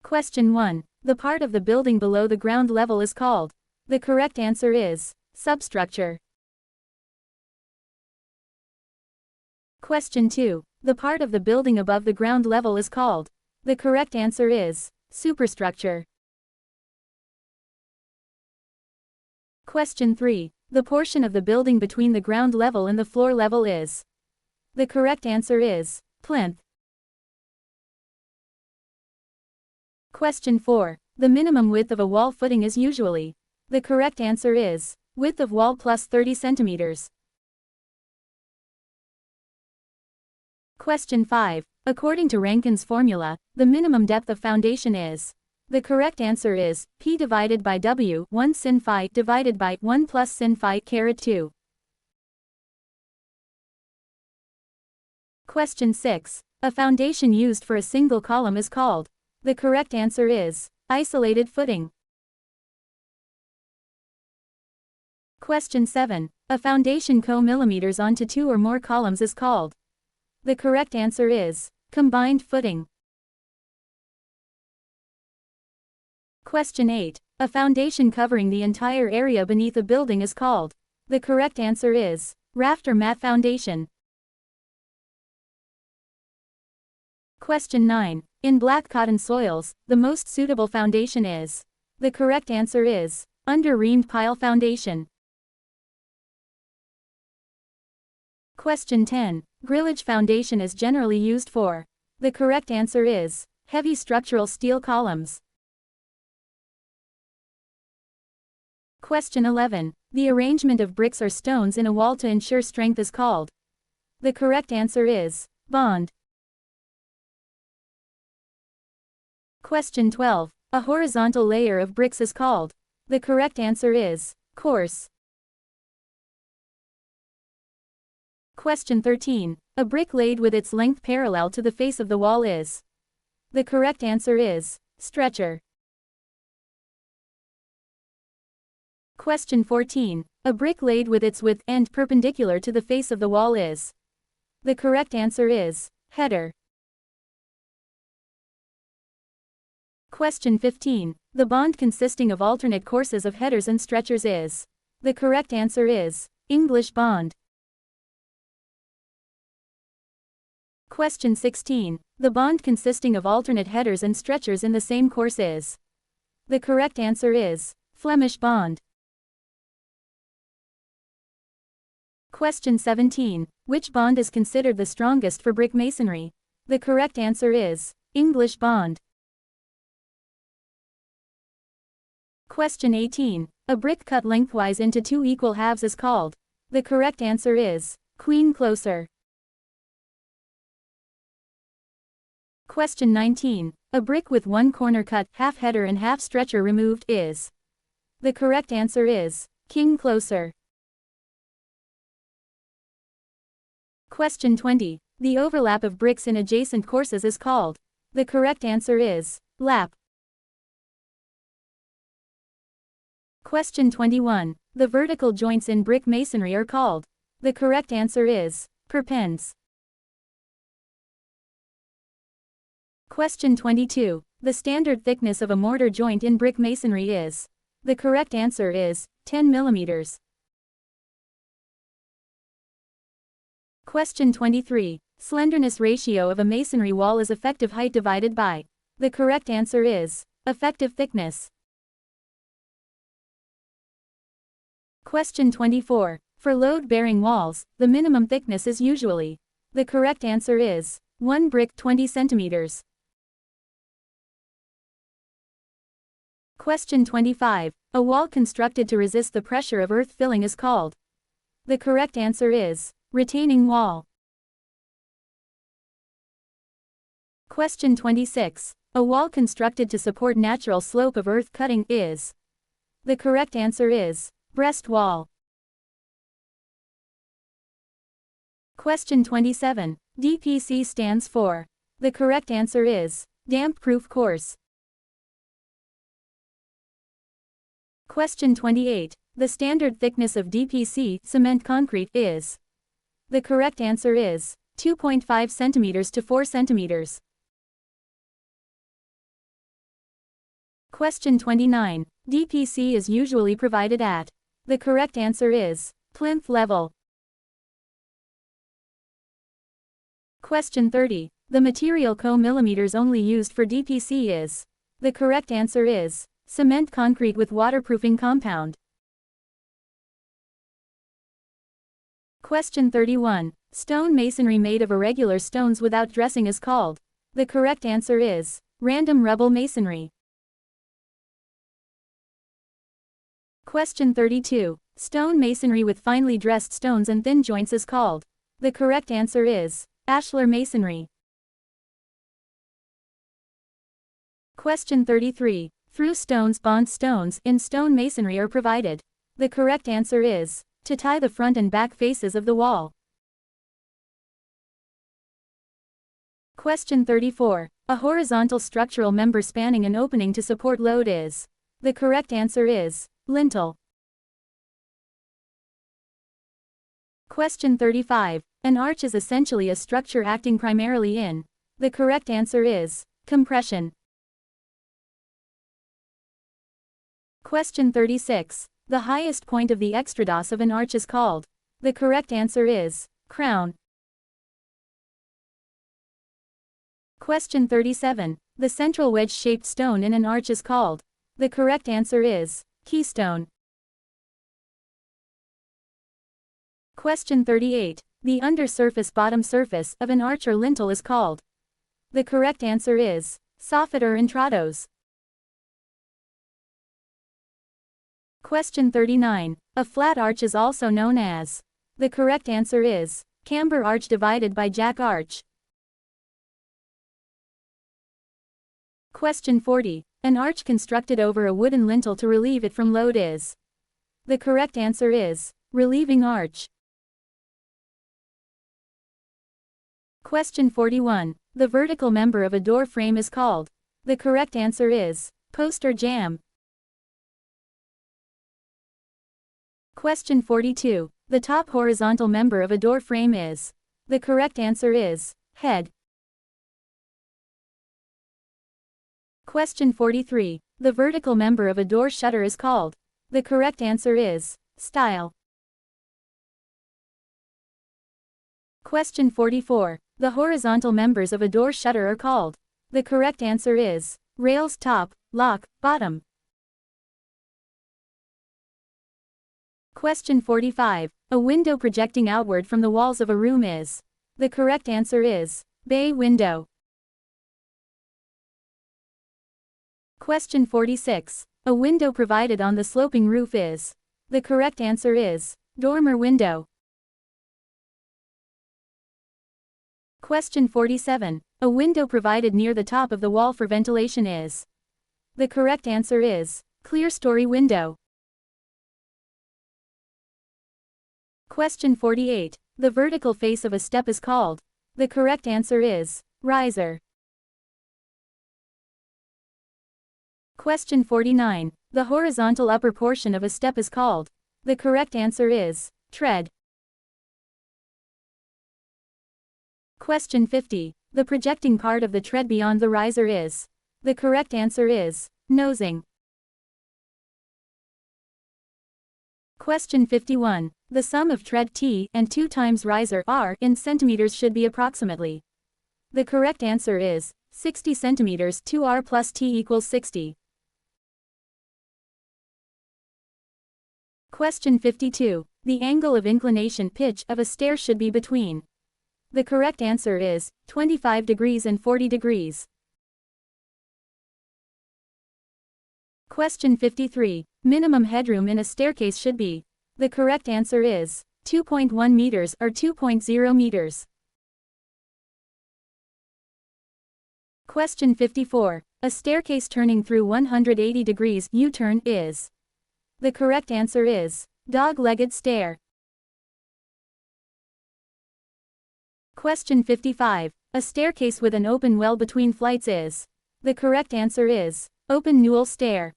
Question 1. The part of the building below the ground level is called. The correct answer is substructure. Question 2. The part of the building above the ground level is called. The correct answer is superstructure. Question 3. The portion of the building between the ground level and the floor level is. The correct answer is plinth. Question 4. The minimum width of a wall footing is usually. The correct answer is width of wall plus 30 centimeters. Question 5. According to Rankin's formula, the minimum depth of foundation is. The correct answer is P divided by W, 1 sin phi divided by 1 plus sin phi caret 2. Question 6. A foundation used for a single column is called. The correct answer is isolated footing. Question 7. A foundation co-millimeters onto 2 or more columns is called. The correct answer is combined footing. Question 8. A foundation covering the entire area beneath a building is called. The correct answer is raft or mat foundation. Question 9. In black cotton soils, the most suitable foundation is. The correct answer is under-reamed pile foundation. Question 10. Grillage foundation is generally used for. The correct answer is heavy structural steel columns. Question 11. The arrangement of bricks or stones in a wall to ensure strength is called. The correct answer is bond. Question 12. A horizontal layer of bricks is called. The correct answer is course. Question 13. A brick laid with its length parallel to the face of the wall is. The correct answer is stretcher. Question 14. A brick laid with its width end perpendicular to the face of the wall is. The correct answer is header. Question 15. The bond consisting of alternate courses of headers and stretchers is. The correct answer is English bond. Question 16. The bond consisting of alternate headers and stretchers in the same course is. The correct answer is Flemish bond. Question 17. Which bond is considered the strongest for brick masonry? The correct answer is English bond. Question 18. A brick cut lengthwise into 2 equal halves is called. The correct answer is queen closer. Question 19. A brick with one corner cut, half header and half stretcher removed is. The correct answer is king closer. Question 20. The overlap of bricks in adjacent courses is called. The correct answer is lap. Question 21. The vertical joints in brick masonry are called. The correct answer is perpends. Question 22. The standard thickness of a mortar joint in brick masonry is. The correct answer is 10 millimeters. Question 23. Slenderness ratio of a masonry wall is effective height divided by. The correct answer is effective thickness. Question 24. For load-bearing walls, the minimum thickness is usually. The correct answer is 1 brick 20 centimeters. Question 25. A wall constructed to resist the pressure of earth filling is called. The correct answer is retaining wall. Question 26. A wall constructed to support natural slope of earth cutting is. The correct answer is breast wall. Question 27. DPC stands for. The correct answer is damp-proof course. Question 28. The standard thickness of DPC cement concrete is. The correct answer is 2.5 centimeters to 4 centimeters. Question 29. DPC is usually provided at. The correct answer is plinth level. Question 30. The material co-millimeters only used for DPC is. The correct answer is cement concrete with waterproofing compound. Question 31. Stone masonry made of irregular stones without dressing is called. The correct answer is random rubble masonry. Question 32. Stone masonry with finely dressed stones and thin joints is called. The correct answer is ashlar masonry. Question 33. Through stones, bond stones in stone masonry are provided. The correct answer is to tie the front and back faces of the wall. Question 34. A horizontal structural member spanning an opening to support load is. The correct answer is lintel. Question 35. An arch is essentially a structure acting primarily in. The correct answer is compression. Question 36. The highest point of the extrados of an arch is called. The correct answer is crown. Question 37. The central wedge-shaped stone in an arch is called. The correct answer is keystone. Question 38. The undersurface bottom surface of an arch or lintel is called. The correct answer is soffit or intrados. Question 39. A flat arch is also known as. The correct answer is camber arch divided by jack arch. Question 40. An arch constructed over a wooden lintel to relieve it from load is. The correct answer is relieving arch. Question 41. The vertical member of a door frame is called. The correct answer is post or jamb. Question 42. The top horizontal member of a door frame is. The correct answer is head. Question 43. The vertical member of a door shutter is called. The correct answer is stile. Question 44. The horizontal members of a door shutter are called. The correct answer is rails top, lock, bottom. Question 45. A window projecting outward from the walls of a room is. The correct answer is bay window. Question 46. A window provided on the sloping roof is. The correct answer is dormer window. Question 47. A window provided near the top of the wall for ventilation is. The correct answer is clerestory window. Question 48. The vertical face of a step is called. The correct answer is riser. Question 49. The horizontal upper portion of a step is called. The correct answer is tread. Question 50. The projecting part of the tread beyond the riser is. The correct answer is nosing. Question 51. The sum of tread T and 2 times riser R in centimeters should be approximately. The correct answer is 60 centimeters. 2R plus T equals 60. Question 52. The angle of inclination pitch of a stair should be between. The correct answer is 25 degrees and 40 degrees. Question 53. Minimum headroom in a staircase should be. The correct answer is 2.1 meters or 2.0 meters. Question 54. A staircase turning through 180 degrees U-turn is. The correct answer is dog-legged stair. Question 55. A staircase with an open well between flights is. The correct answer is open newel stair.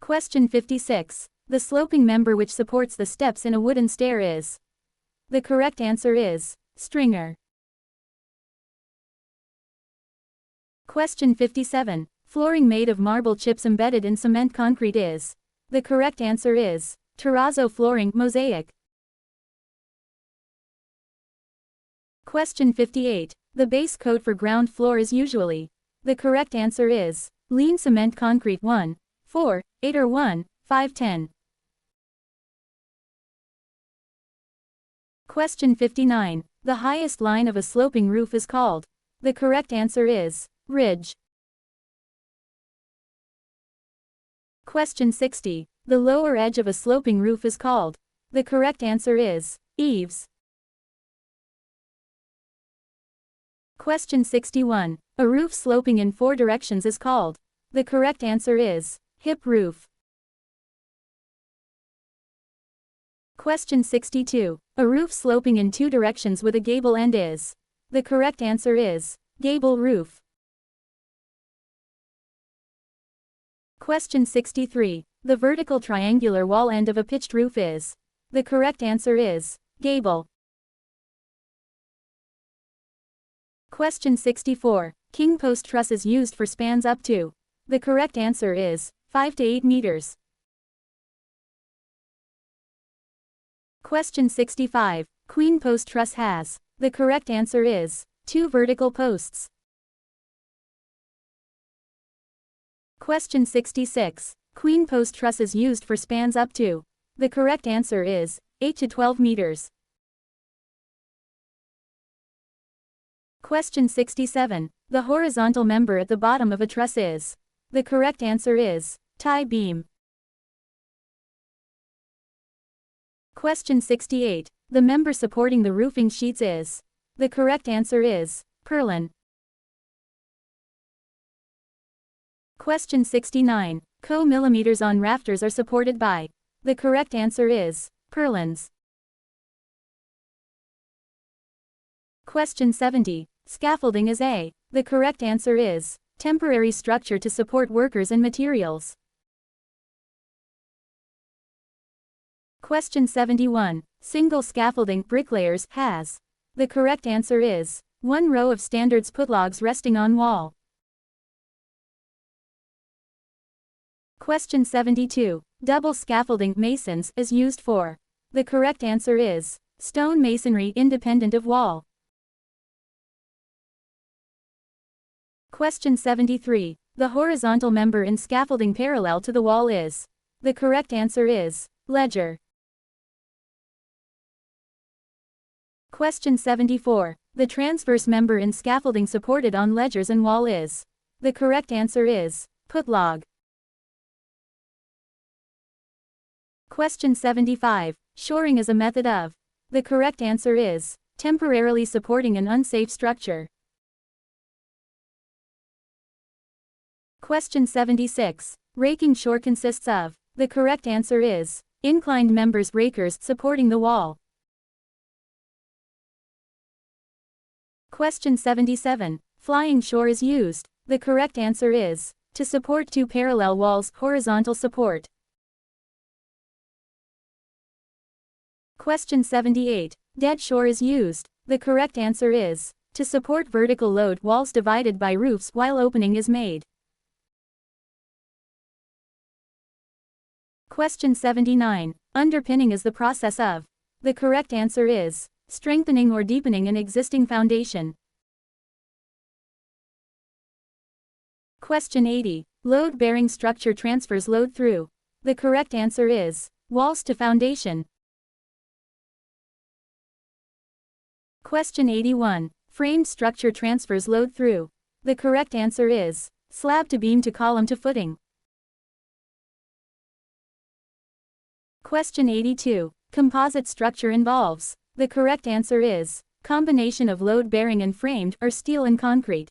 Question 56. The sloping member which supports the steps in a wooden stair is. The correct answer is stringer. Question 57. Flooring made of marble chips embedded in cement concrete is. The correct answer is terrazzo flooring, mosaic. Question 58. The base coat for ground floor is usually. The correct answer is lean cement concrete 1, 4, 8 or 1, 5, 10. Question 59. The highest line of a sloping roof is called. The correct answer is ridge. Question 60. The lower edge of a sloping roof is called. The correct answer is eaves. Question 61. A roof sloping in 4 directions is called. The correct answer is hip roof. Question 62. A roof sloping in 2 directions with a gable end is. The correct answer is gable roof. Question 63. The vertical triangular wall end of a pitched roof is. The correct answer is gable. Question 64. King post trusses used for spans up to. The correct answer is 5 to 8 meters. Question 65. Queen post truss has. The correct answer is 2 vertical posts. Question 66. Queen post trusses used for spans up to. The correct answer is 8 to 12 meters. Question 67. The horizontal member at the bottom of a truss is. The correct answer is tie beam. Question 68. The member supporting the roofing sheets is. The correct answer is purlin. Question 69. Co-millimeters on rafters are supported by. The correct answer is purlins. Question 70. Scaffolding is a. The correct answer is temporary structure to support workers and materials. Question 71. Single scaffolding bricklayers has. The correct answer is 1 row of standards putlogs resting on wall. Question 72. Double scaffolding masons is used for. The correct answer is stone masonry independent of wall. Question 73. The horizontal member in scaffolding parallel to the wall is. The correct answer is ledger. Question 74. The transverse member in scaffolding supported on ledgers and wall is. The correct answer is putlog. Question 75. Shoring is a method of. The correct answer is temporarily supporting an unsafe structure. Question 76. Raking shore consists of. The correct answer is inclined members rakers supporting the wall. Question 77. Flying shore is used. The correct answer is to support 2 parallel walls, horizontal support. Question 78. Dead shore is used. The correct answer is to support vertical load walls divided by roofs while opening is made. Question 79. Underpinning is the process of. The correct answer is strengthening or deepening an existing foundation. Question 80. Load-bearing structure transfers load through. The correct answer is walls to foundation. Question 81. Framed structure transfers load through. The correct answer is slab to beam to column to footing. Question 82. Composite structure involves. The correct answer is combination of load-bearing and framed or steel and concrete.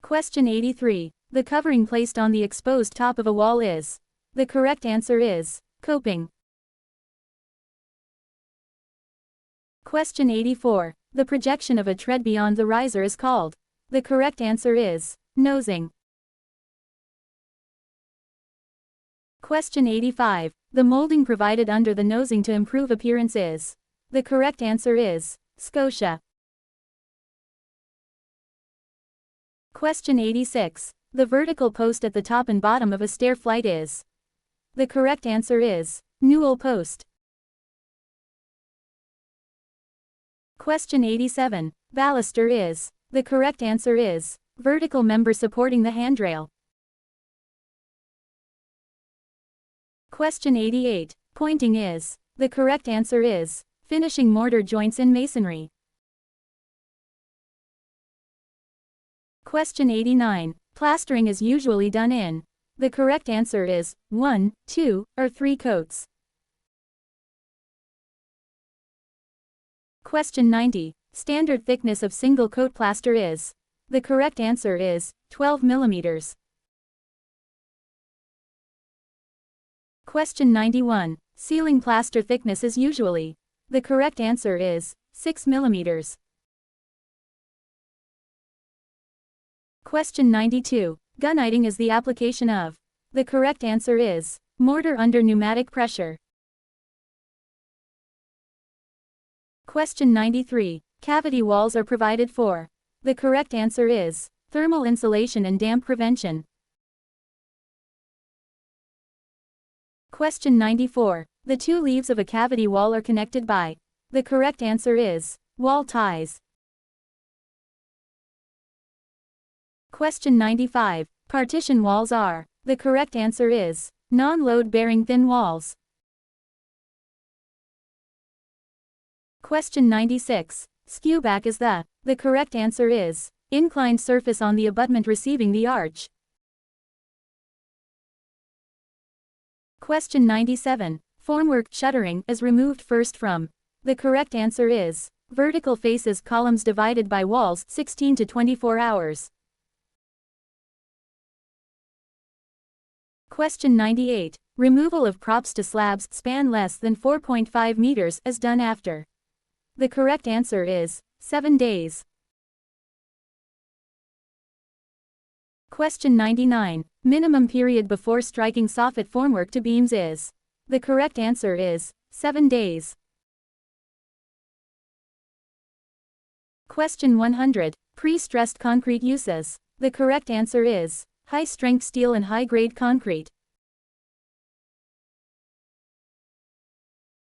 Question 83. The covering placed on the exposed top of a wall is. The correct answer is coping. Question 84. The projection of a tread beyond the riser is called. The correct answer is nosing. Question 85. The molding provided under the nosing to improve appearance is. The correct answer is scotia. Question 86. The vertical post at the top and bottom of a stair flight is. The correct answer is newel post. Question 87. Baluster is. The correct answer is vertical member supporting the handrail. Question 88. Pointing is. The correct answer is finishing mortar joints in masonry. Question 89. Plastering is usually done in. The correct answer is 1, 2, or 3 coats. Question 90. Standard thickness of single coat plaster is. The correct answer is 12 mm. Question 91. Ceiling plaster thickness is usually. The correct answer is 6 mm. Question 92. Gunniting is the application of. The correct answer is mortar under pneumatic pressure. Question 93. Cavity walls are provided for. The correct answer is thermal insulation and damp prevention. Question 94. The two leaves of a cavity wall are connected by. The correct answer is wall ties. Question 95. Partition walls are. The correct answer is non-load-bearing thin walls. Question 96. Skewback is the. The correct answer is inclined surface on the abutment receiving the arch. Question 97. Formwork shuttering is removed first from. The correct answer is vertical faces columns divided by walls 16 to 24 hours. Question 98. Removal of props to slabs span less than 4.5 meters is done after. The correct answer is 7 days. Question 99. Minimum period before striking soffit formwork to beams is. The correct answer is 7 days. Question 100. Pre-stressed concrete uses. The correct answer is high-strength steel and high-grade concrete.